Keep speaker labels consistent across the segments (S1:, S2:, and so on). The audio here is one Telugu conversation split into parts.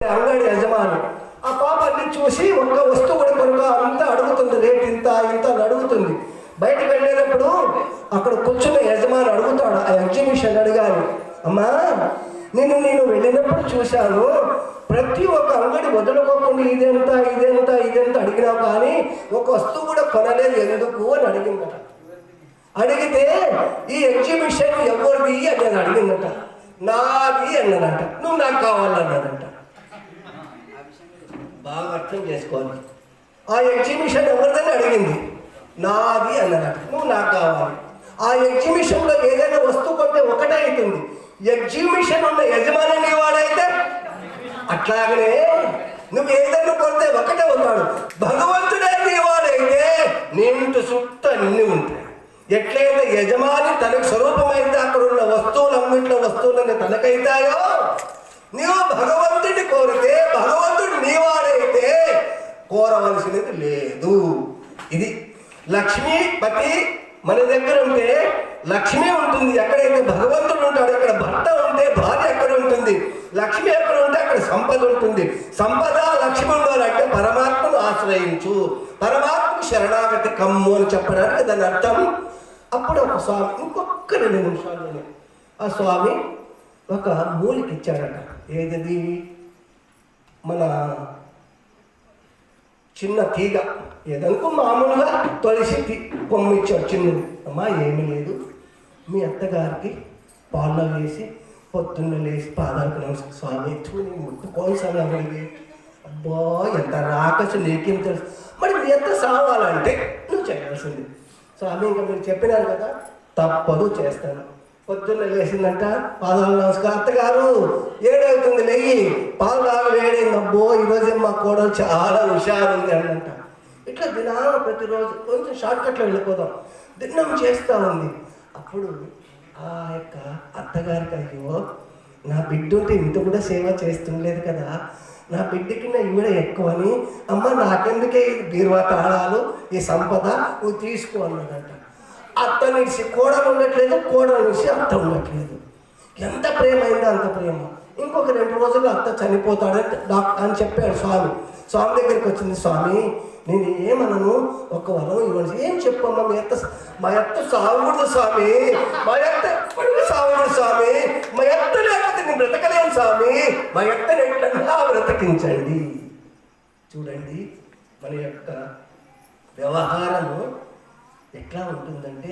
S1: అంగడి యజమాని ఆ పాపాన్ని చూసి ఒక్క వస్తువు కూడా కొనుక అంతా అడుగుతుంది, రేట్ ఇంత ఇంత అని అడుగుతుంది. బయటకు వెళ్ళేటప్పుడు అక్కడ కూర్చున్న యజమాని అడుగుతాడు, ఆ ఎగ్జిబిషన్ అడిగాను, అమ్మా నేను వెళ్ళినప్పుడు చూశాను, ప్రతి ఒక్క అంగడి వదులుకోకుండా ఇదెంత ఇదెంత ఇదెంత అడిగినావు కానీ ఒక వస్తువు కూడా కొనలేదు ఎందుకు అని అడిగిందట. అడిగితే ఈ ఎగ్జిబిషన్ ఎవరిది అని నేను అడిగిందట. నాది అన్నదంట. నువ్వు నాకు కావాలన్నదంట. బాగా అర్థం చేసుకోవాలి. ఆ ఎగ్జిబిషన్ ఎవరిదని అడిగింది, నాది అన్నదట. నువ్వు నాకు కావాలి. ఆ ఎగ్జిబిషన్లో ఏదైనా వస్తువు కొంటే ఒకటే అవుతుంది. ఎగ్జిబిషన్ ఉన్న యజమాని నీ వాడైతే అట్లాగనే నువ్వు ఏదైనా కొంటే ఒకటే ఉంటాడు. భగవంతుడే నీ వాడైతే నింటు చుట్టూ అన్నీ ఉంటాయి. ఎట్లయితే యజమాని తనకు స్వరూపమైతే అక్కడ ఉన్న వస్తువులన్నింటిలో వస్తువులన్నీ తనకైతాయో, నీవు భగవంతుడిని కోరితే భగవంతుడు నీవాడైతే కోరవలసినది లేదు. ఇది లక్ష్మీపతి మన దగ్గర ఉంటే లక్ష్మి ఉంటుంది. ఎక్కడైతే భగవంతుడు ఉంటాడు అక్కడ భర్త ఉంటే భార్య ఎక్కడ ఉంటుంది, లక్ష్మి ఎక్కడ ఉంటే అక్కడ సంపద ఉంటుంది. సంపద లక్ష్మి ఉండాలంటే పరమాత్మను ఆశ్రయించు, పరమాత్మకు శరణాగతి కమ్ము అని చెప్పడానికి దాని అర్థం. అప్పుడు ఒక స్వామి ఇంకొక 2 నిమిషాల్లోనే ఆ స్వామి ఒక మూలికి ఇచ్చాడట. ఏదది, మన చిన్న తీగ ఏదనుకో మామూలుగా తులసి కొమ్ము ఇచ్చాడు చిన్నది. అమ్మా ఏమీ లేదు, మీ అత్తగారికి పాల్లో వేసి పొద్దున్న లేచి పాదాలకు నమస్కారం స్వామి చూని ముట్టుకోని స్వామి అడిగి, అబ్బా ఎంత రాకసు నీకేం తెలుసు, మరి మీ అత్త సావాలంటే నువ్వు చేయాల్సింది. స్వామి ఇంకా మీరు చెప్పినారు కదా, తప్పదు చేస్తాను. పొద్దున్న లేచిందంట, పాదాలు నమస్కారం, అత్తగారు 7 అవుతుంది లేయి, పాలు తాగు వేడైంది, అబ్బో ఈరోజు మా కోడలు చాలా హుషారు ఉంది అన్నంట. ఇట్లా దినాలు ప్రతిరోజు కొంచెం షార్ట్కట్లో వెళ్ళిపోదాం దినం చేస్తూ ఉంది. అప్పుడు ఆ యొక్క అత్తగారికి, అయ్యో నా బిడ్డ ఉంటే ఇంత కూడా సేవ చేస్తుండలేదు కదా, నా బిడ్డకి నా ఈవిడ ఎక్కువని, అమ్మ నాకెందుకే ఈ బీరువా తాళాలు ఈ సంపద నువ్వు తీసుకో అన్నదంట. అత్త నిడిచి కోడలు ఉండట్లేదు, కోడలు నిడిచి అత్త ఉండట్లేదు. ఎంత ప్రేమ అయిందో అంత ప్రేమ. ఇంకొక 2 రోజుల్లో అత్త చనిపోతాడని అని చెప్పాడు స్వామి. స్వామి దగ్గరికి వచ్చింది, స్వామి నేను ఏమనను, ఒక వరం ఇవ్వండి. ఏం చెప్పమ్మా, మా అత్త సావుడు స్వామి, మా అత్త ఎప్పటికీ సావుడు స్వామి, మా అత్త లేకపోతే నేను బ్రతకలేను స్వామి, మా అత్తని ఎట్లన్నా బ్రతకించండి. చూడండి మన యొక్క వ్యవహారము ఎట్లా ఉంటుందంటే,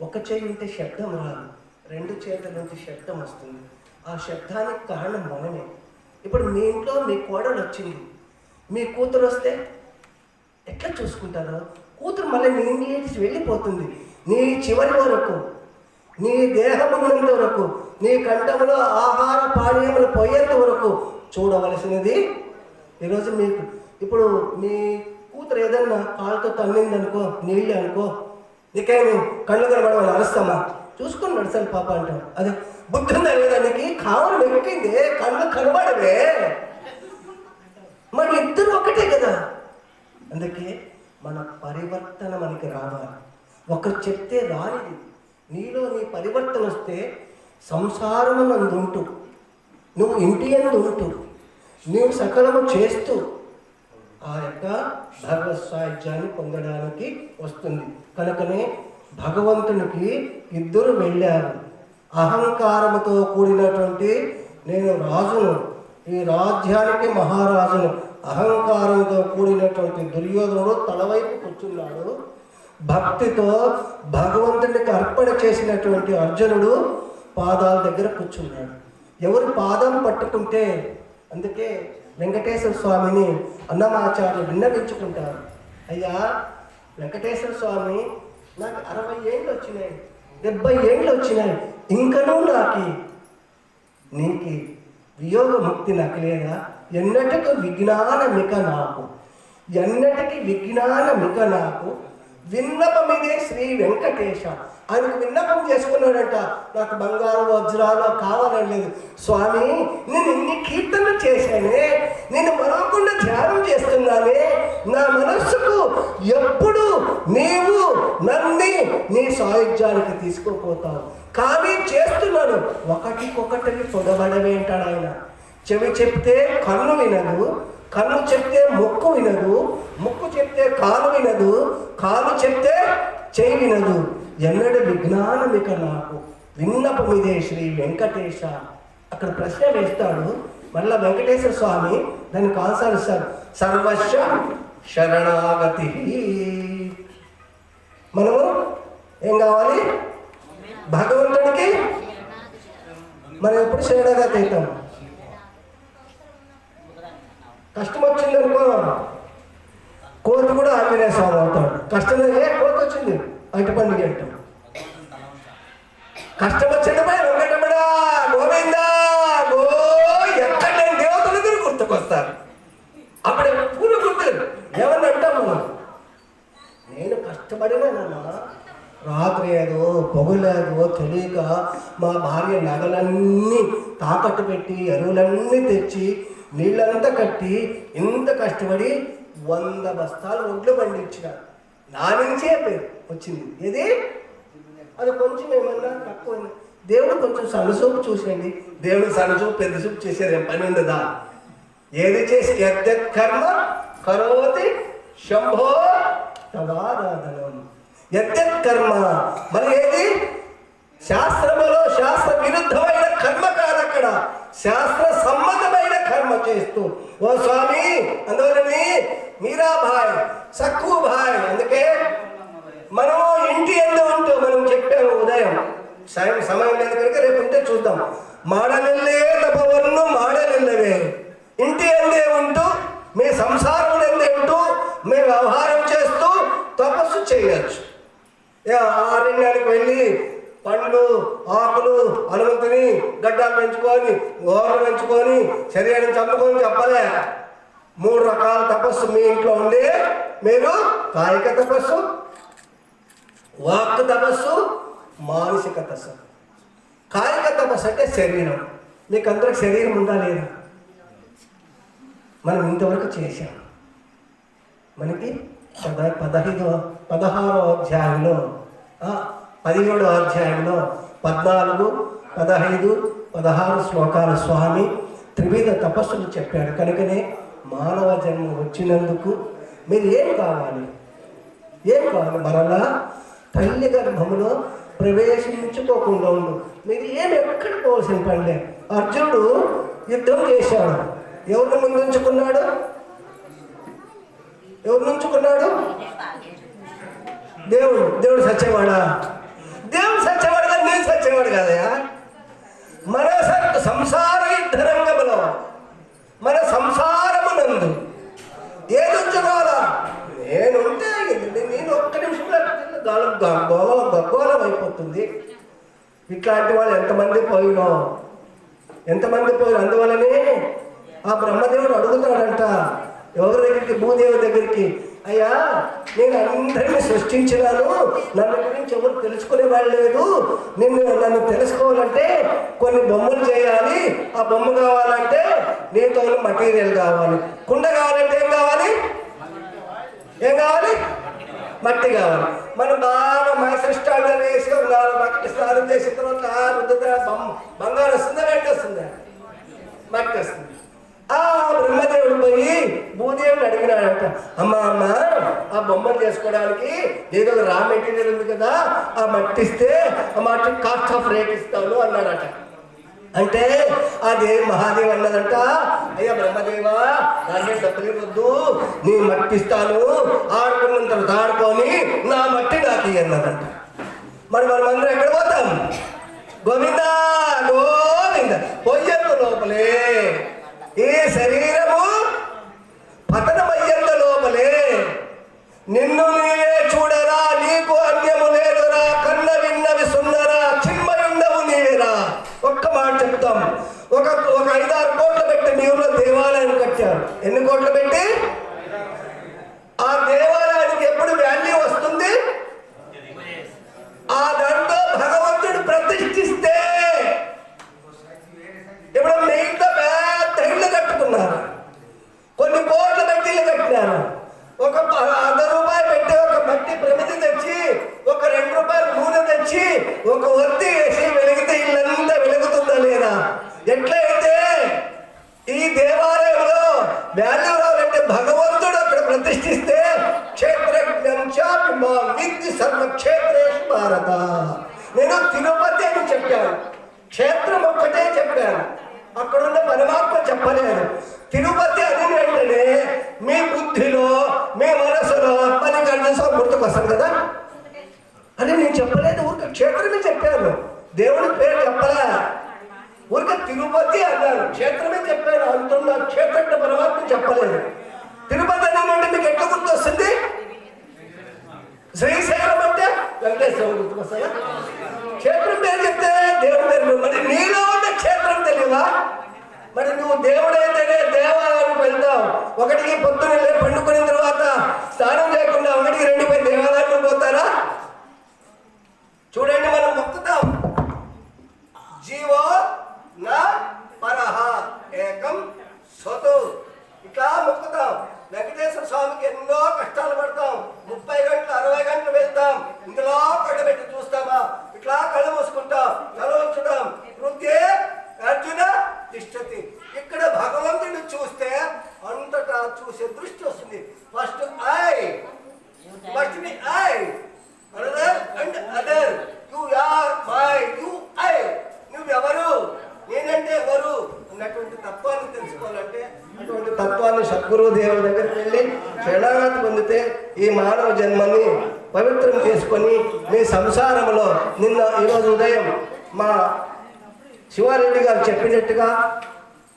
S1: ఒక చేయి ఉంటే శబ్దం రాదు, 2 చేతుల నుంచి శబ్దం వస్తుంది. ఆ శబ్దానికి కారణం మనమే. ఇప్పుడు మీ ఇంట్లో మీ కోడలు వచ్చింది, మీ కూతురు వస్తే ఎట్లా చూసుకుంటారో, కూతురు మళ్ళీ నీ ఇంటికి వెళ్ళిపోతుంది. నీ చివరి వరకు, నీ దేహం ఉన్నంత వరకు, నీ కంఠంలో ఆహార పానీయములు పోయేంత వరకు చూడవలసినది. ఈరోజు మీకు ఇప్పుడు మీ కూతురు ఏదన్నా కాళ్ళతో తన్నిందనుకో, నీళ్ళు అనుకో, నీకేమి కళ్ళు కనబడమని అరుస్తామా, చూసుకొని నడుస్తాను పాప అంటాం. అదే బుద్ధి ఉందా లేదానికి, కావడం ఎక్కింది కళ్ళు కనబడవే, మరి ఇద్దరు ఒకటే కదా. అందుకే మన పరివర్తన మనకి రావాలి. ఒకరు చెప్తే రానిది, నీలో నీ పరివర్తన వస్తే సంసారమునందు ఉంటూ, నువ్వు ఇంటి యందు ఉంటూ, నీవు సకలము చేస్తూ ఆ యొక్క భగవత్ సాహిత్యాన్ని పొందడానికి వస్తుంది. కనుకనే భగవంతునికి 2 వెళ్ళారు. అహంకారముతో కూడినటువంటి నేను రాజును, ఈ రాజ్యానికి మహారాజును, అహంకారంతో కూడినటువంటి దుర్యోధనుడు తలవైపు కూర్చున్నాడు. భక్తితో భగవంతునికి అర్పణ చేసినటువంటి అర్జునుడు పాదాల దగ్గర కూర్చున్నాడు. ఎవరు పాదం పట్టుకుంటే, అందుకే వెంకటేశ్వర స్వామిని అన్నమాచార్యులు విన్నవించుకుంటారు, అయ్యా వెంకటేశ్వర స్వామి నాకు 60 ఏళ్ళు వచ్చినాయి, 70 ఏళ్ళు వచ్చినాయి, ఇంకనూ నీకు వియోగ ముక్తి నాకు లేదా, ఎన్నటికి విజ్ఞానమిక నాకు, ఎన్నటికి విజ్ఞానమిక నాకు, విన్నపమిదే శ్రీ వెంకటేశ. ఆయనకు విన్నపం చేసుకున్నాడంట, నాకు బంగారు వజ్రాలు కావాలని లేదు స్వామి, నేను ఇన్ని కీర్తనలు చేశానే, నేను మరొకకుండా ధ్యానం చేస్తున్నానే, నా మనస్సుకు ఎప్పుడు నీవు నన్ను నీ సాయుధ్యానికి తీసుకోపోతావు, కానీ చేస్తున్నాను, ఒకటికొకటికి పొగబడవేంటాడు ఆయన. చెవి చెప్తే కన్ను వినదు, కన్ను చెప్తే ముక్కు వినదు, ముక్కు చెప్తే కాలు వినదు, కాలు చెప్తే చెయ్యి వినదు. ఎన్నడు విజ్ఞానం ఇక నాకు విన్నపమిదే శ్రీ వెంకటేశ. అక్కడ ప్రశ్న వేస్తాడు, మళ్ళా వెంకటేశ్వర స్వామి దానికి ఆన్సర్ ఇస్తాడు, సర్వస్వ శరణాగతి. మనము ఏం కావాలి? భగవంతుడికి మనం ఎప్పుడు శరణాగతి అవుతాం. కష్టం వచ్చిందనుకో కోతి కూడా ఆంజనేయ స్వామి అవుతాడు. కష్టం కోతి వచ్చింది అటు పండుగ అంటాం. కష్టం వచ్చింది వెంకటమడా గోవిందా గో, ఎక్కడ నేను దేవతలు గుర్తుకొస్తారు. అప్పుడు పూలు గుర్తులు ఏమన్నా అంటాం మనం. నేను కష్టపడినానన్నా, రాత్రి ఏదో పొగలేదో తెలియక మా భార్య నగలన్నీ తాకట్టు పెట్టి ఎరువులన్నీ తెచ్చి నీళ్ళంతా కట్టి ఇంత కష్టపడి 100 బస్తాలు ఒడ్లు పండించిన నా నుంచే వచ్చింది. ఇది అది కొంచెం ఏమన్నా తక్కువ. దేవుడు కొంచెం సన్నసూపు చూసేయండి. దేవుడు సన్నసూపు పెద్ద సూపు చేసేది ఏం పని ఉండదా? ఏది చేసి కర్మ కరోతి శంభో తదారాధనం. కర్మ మరి ఏది? శాస్త్రములో శాస్త్ర విరుద్ధమైన కర్మ కాదు, అక్కడ శాస్త్ర సమ్మతమైన కర్మ చేస్తూ. ఓ స్వామి, అందువలని మీరాభాయ్ సక్కుభాయ్. అందుకే మనం ఇంటి ఎందు ఉంటూ మనం చెప్పాము ఉదయం, సమయం లేదు కనుక రేపు ఉంటే చూద్దాం. మాడలిల్లే తపవన్ను మాడలిల్లవే. ఇంటి ఎందే ఉంటూ మీ సంసారం ఎందే ఉంటూ మీ వ్యవహారం చేస్తూ తపస్సు చేయవచ్చు. ఆరణ్యానికి వెళ్ళి పండ్లు ఆకులు హనుమంతుని గడ్డాలు పెంచుకొని గోడలు పెంచుకొని శరీరం చంపుకొని చెప్పలే. 3 రకాల తపస్సు మీ ఇంట్లో ఉండి మీరు కాయిక తపస్సు, వాక్ తపస్సు, మానసిక తపస్సు. కాయిక తపస్సు అంటే శరీరం. మీకు అందరికి శరీరం ఉందా లేదా? మనం ఇంతవరకు చేశాం. మనకి 16వ అధ్యాయంలో 17వ అధ్యాయంలో 14, 15, 16 శ్లోకాల స్వామి త్రివిధ తపస్సులు చెప్పాడు. కనుకనే మానవ జన్మ వచ్చినందుకు మీరు ఏం కావాలి? మరలా తల్లి గర్భములో ప్రవేశించుకోకుండా ఉండు. మీరు ఎక్కడ పోవాల్సిన పనిలే. అర్జునుడు యుద్ధం చేశాడు. ఎవరిని ముందుంచుకున్నాడు? దేవుడు సత్యవాడా? దేవుడు సత్యవాడు కదా, నేను సత్యవాడు కదయా. మన సంసార యుద్ధరంగంలో మన సంసారమునందు ఏది ఉంచుకోవాలా? నేనుంటే నేను ఒక్క నిమిషంలో గగ్గోళం అయిపోతుంది. ఇట్లాంటి వాళ్ళు ఎంతమంది పోయినో. అందువల్లనే ఆ బ్రహ్మదేవుడు అడుగుతాడంట ఎవరి దగ్గరికి? భూదేవి దగ్గరికి. అయ్యా, నేను అందరినీ సృష్టించినాను, నన్ను గురించి ఎవరు తెలుసుకునే వాళ్ళు లేదు. నన్ను తెలుసుకోవాలంటే కొన్ని బొమ్మలు చేయాలి. ఆ బొమ్మ కావాలంటే నీతో మటీరియల్ కావాలి. కుండ కావాలంటే ఏం కావాలి? మట్టి కావాలి. మనం బాగా మైసృష్టాలు వేసి మట్టి స్నానం చేసిన తర్వాత బంగారం వస్తుందా? మట్టి వస్తుందా? మట్టి వస్తుంది. ఆ బ్రహ్మదేవుడు పోయి భూదేవుని అడిగినాడంట, అమ్మ ఆ బొమ్మలు చేసుకోవడానికి ఏదో రా మెటీరియల్ ఉంది కదా, ఆ మట్టి ఇస్తే ఆ మట్టి కాస్ట్ ఆఫ్ రేట్ ఇస్తాను అన్నాడట. అంటే అదే మహాదేవ్ అన్నదంట, అయ్యా బ్రహ్మదేవా, నాకే డబ్బులు వద్దు, నీ మట్టి ఇస్తాను, ఆడుకున్నంత ఆడుకొని నా మట్టి నాకు అన్నదంట. మనమందరం ఎక్కడ పోతాం? గోవిందా పొయ్యంత లోపలే ఈ శరీరము పతనమయ్యంత లోపలే. నిన్ను నీవే చూడరా, నీకు అన్యము లేదురా, కన్న విన్నవి సున్నరా, చిన్మయుండవు నీవేరా. ఒక్క మాట చెప్తాం. ఒక 5-6 కోట్లు పెట్టి మీ ఊళ్ళో దేవాలయం కట్టారు. ఎన్ని కోట్లు పెట్టి? ఆ దేవాలయానికి ఎప్పుడు వాల్యూ వస్తుంది? ఆ దాంట్లో భగవంతుడు ప్రతిష్ఠిస్తే. ఇప్పుడు మీ ఇంట్లో పెద్ద ఇల్లు కట్టుకున్నారు, కొన్ని కోట్ల పెట్టి ఇల్లు కట్టినారు. ఒక 100 రూపాయలు పెట్టి ఒక మట్టి ప్రమిది తెచ్చి, ఒక 2 రూపాయలు నూనె తెచ్చి, ఒక ఒత్తి వేసి వెలిగితే ఇల్లంతా వెలుగుతుందా లేదా? ఎట్లయితే వాల్యూ రావాలంటే భగవంతుడు అక్కడ ప్రతిష్ఠిస్తే క్షేత్రజ్ఞం చాపి మాం విద్ధి సర్వక్షేత్రేషు భారత. నేను తిరుపతి అని చెప్పాను, క్షేత్రం ఒక్కటే చెప్పాను, అక్కడున్న పరమాత్మ చెప్పలేదు. తిరుపతి అని వెంటనే మీ బుద్ధిలో మీ మనసులో మల్లికార్జున స్వామి గుర్తుకొస్తాను కదా అని నేను చెప్పలేదు, ఊరికి క్షేత్రమే చెప్పాను, దేవుడి పేరు చెప్పలే, ఊరికే తిరుపతి అన్నాను, క్షేత్రమే చెప్పాను. అంటున్నా క్షేత్ర పరమాత్మ చెప్పలేదు. తిరుపతి అంటే మీకు ఎట్లా గుర్తొస్తుంది? శ్రీశైలం అంటే వెంకటేశ్వరం గుర్తుకొస్తాయా? క్షేత్రం పేరు చెప్తే దేవుడి పేరు. మరి నీలో ఉన్న క్షేత్రం తెలియదా? మరి నువ్వు దేవుడైతేనే దేవాలయానికి వెళ్తావు. ఒకటికి పొద్దున్న పండుకున్న తర్వాత స్నానం చేయకుండా ఒకటికి రెండుపై దేవాలయానికి పోతారా? చూడండి, మనం మొక్కుతాం జీవో నా పరహ ఏకం సతు, ఇట్లా మొక్కుతాం. వెంకటేశ్వర స్వామికి ఎన్నో కష్టాలు పడతాం, 30 గంటలు 60 గంటలు వెళ్తాం, ఇందులో కళ్ళు పెట్టి చూస్తామా? ఇట్లా కళ్ళు మూసుకుంటాం, కళ్ళు ఉంచుతాం. వృద్ధి అర్జున తిష్టతి. ఇక్కడ భగవంతుడిని చూస్తే అంతటా చూసే దృష్టి వస్తుంది. First eye, first the eye, another and other. You are my, you I. నువ్వెవరు, నేనంటే ఎవరు అన్నటువంటి తత్వాన్ని తెలుసుకోవాలంటే అటువంటి తత్వాన్ని సద్గురువు దేవుడి దగ్గరికి వెళ్ళి శరణాగతి పొందితే ఈ మానవ జన్మని పవిత్రం చేసుకొని మీ సంసారంలో ఈరోజు ఉదయం మా శివారెడ్డి గారు చెప్పినట్టుగా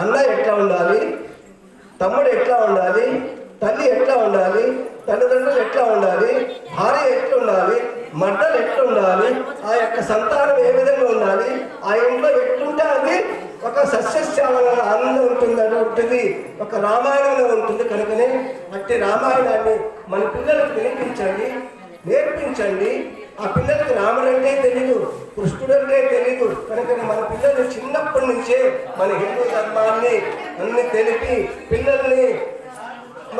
S1: అన్న ఎట్లా ఉండాలి, తమ్ముడు ఎట్లా ఉండాలి, తల్లి ఎట్లా ఉండాలి, తల్లిదండ్రులు ఎట్లా ఉండాలి, భార్య ఎట్లా ఉండాలి, మర్దలు ఎట్లా ఉండాలి, ఆ యొక్క సంతానం ఏ విధంగా ఉండాలి, ఆ ఇంట్లో ఎట్లుంటే అది ఒక సస్యశ్యామలంగా ఆనందం ఉంటుంది, ఒక రామాయణంలో ఉంటుంది. కనుకనే అట్టి రామాయణాన్ని మన పిల్లలకు వినిపించండి, నేర్పించండి. ఆ పిల్లలకి రాముడంటే తెలీదు, కృష్ణుడంటే తెలీదు. కనుక మన పిల్లలు చిన్నప్పటి నుంచే మన హిందూ ధర్మాన్ని అన్ని తెలిపి పిల్లల్ని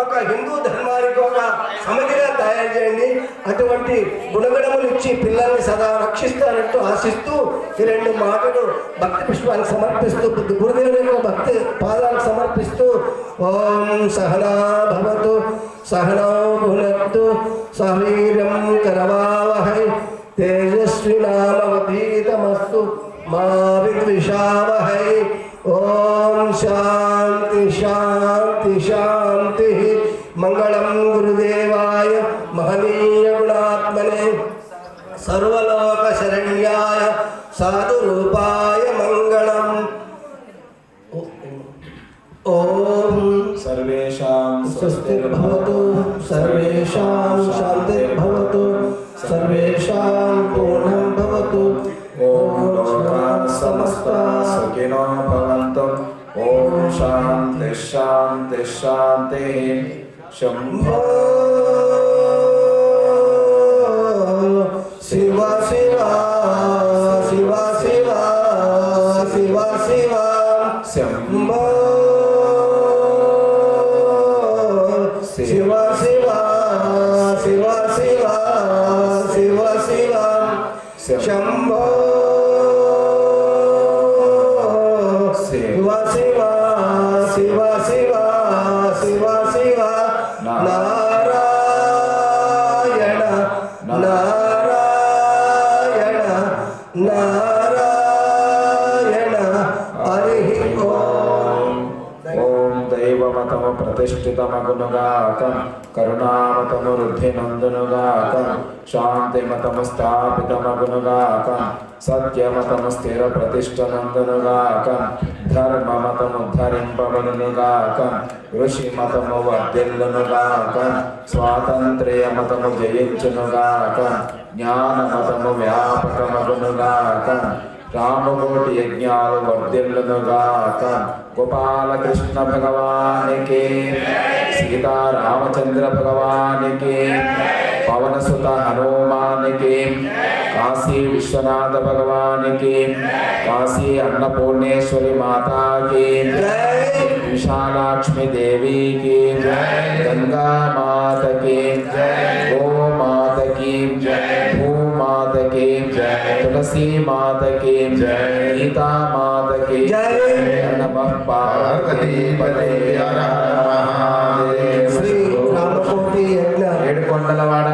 S1: ఒక హిందూ ధర్మానికి ఒక సమితిగా తయారు చేయండి. అటువంటి గుణగణములు ఇచ్చి పిల్లల్ని సదా రక్షిస్తారంటూ ఆశిస్తూ ఈ 2 మాటలు భక్తి పుష్పానికి సమర్పిస్తూ గురుదేవుని యొక్క భక్తి పాదాలకు సమర్పిస్తూ ఓం సహనా భవతు సహనౌ భునక్తు సహవీర్యం కరవావహై తేజస్వినామవధీతమస్తు మా విద్విషావహై. ఓం శాంతి శాంతి శాంతి. మంగళం గురుదేవాయ మహనీయ గుణాత్మనే సర్వలోక శరణ్యాయ సాధు రూపాయ మంగళం. ఓం
S2: సర్వేషాం
S1: స్వస్తిర్భవతు, సర్వేషాం శాంతిర్భవతు, సర్వేషాం పూర్ణం భవతు.
S2: ఓం లోకాః సమస్తాః సుఖినో భవంతు. ఓం శాంతి శాంతి శాంతి. శంభో
S1: శివ శివ శివ శివ శివ శివ
S2: శంభో
S1: శివ శివ శివ శివ శివ శివ శంభో శివ శివ శివ శివ శివ శివ నారాయణ నారాయణ నారాయణ హరి ఓం.
S2: ఓం దైవమతము ప్రతిష్ఠితమగునుగాక, కరుణామతము వృద్ధినందునుగాక, శాంతిమతము స్థాపితమగునుగాక, సత్యమతము స్థిర ప్రతిష్టనందునుగాక, ధర్మమతము ధరింపబడునుగాక, ఋషిమతము వర్ధిల్లునుగాక, స్వాతంత్ర్యమతము జయించునుగాక, జ్ఞానమతము వ్యాపకమగునుగాక, రామకోటి యజ్ఞాలు వర్ధిల్లునుగాక. గోపాలకృష్ణ భగవానికి, సీతారామచంద్ర భగవానికి, పవనసుత హనుమానికి, కాశీ విశ్వనాథ భగవానికి, కాశీ అన్నపూర్ణేశ్వరి మాతాకి, విశాలాక్ష్మి దేవికి, గంగా మాతకి, గోమాతకి, భూమాతకి, తులసీ మాతకి, గీతా మాతకి. నమః పార్వతీపతే. కొండలవాడ